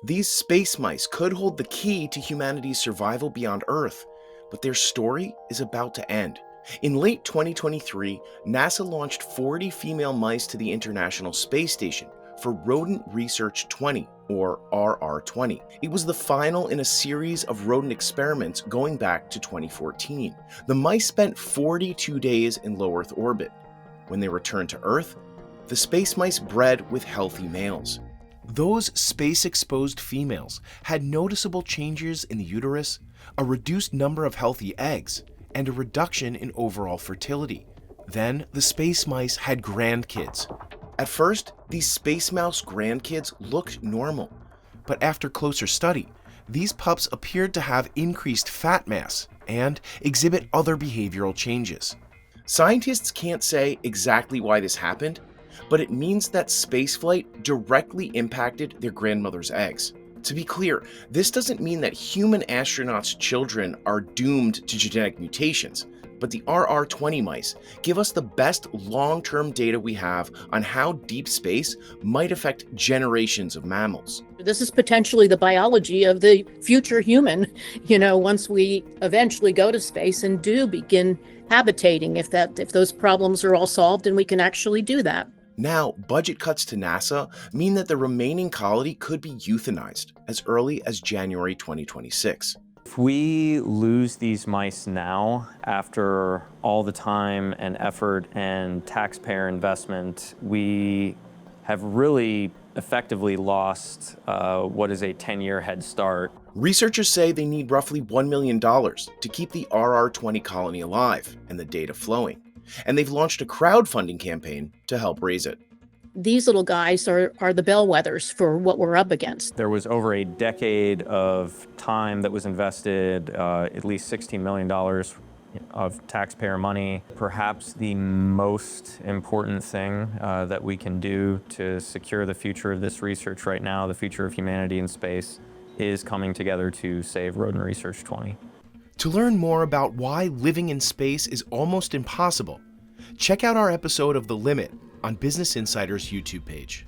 These space mice could hold the key to humanity's survival beyond Earth, but their story is about to end. In late 2023, NASA launched 40 female mice to the International Space Station for Rodent Research 20, or RR20. It was the final in a series of rodent experiments going back to 2014. The mice spent 42 days in low Earth orbit. When they returned to Earth, the space mice bred with healthy males. Those space-exposed females had noticeable changes in the uterus, a reduced number of healthy eggs, and a reduction in overall fertility. Then, the space mice had grandkids. At first, these space mouse grandkids looked normal, but after closer study, these pups appeared to have increased fat mass and exhibit other behavioral changes. Scientists can't say exactly why this happened, but it means that spaceflight directly impacted their grandmother's eggs. To be clear, this doesn't mean that human astronauts' children are doomed to genetic mutations, but the RR20 mice give us the best long-term data we have on how deep space might affect generations of mammals. This is potentially the biology of the future human, once we eventually go to space and do begin habitating, if those problems are all solved and we can actually do that. Now, budget cuts to NASA mean that the remaining colony could be euthanized as early as January 2026. If we lose these mice now, after all the time and effort and taxpayer investment, we have really effectively lost what is a 10-year head start. Researchers say they need roughly $1 million to keep the RR20 colony alive and the data flowing, and they've launched a crowdfunding campaign to help raise it. These little guys are the bellwethers for what we're up against. There was over a decade of time that was invested, at least $16 million of taxpayer money. Perhaps the most important thing that we can do to secure the future of this research right now, the future of humanity in space, is coming together to save Rodent Research 20. To learn more about why living in space is almost impossible, check out our episode of The Limit on Business Insider's YouTube page.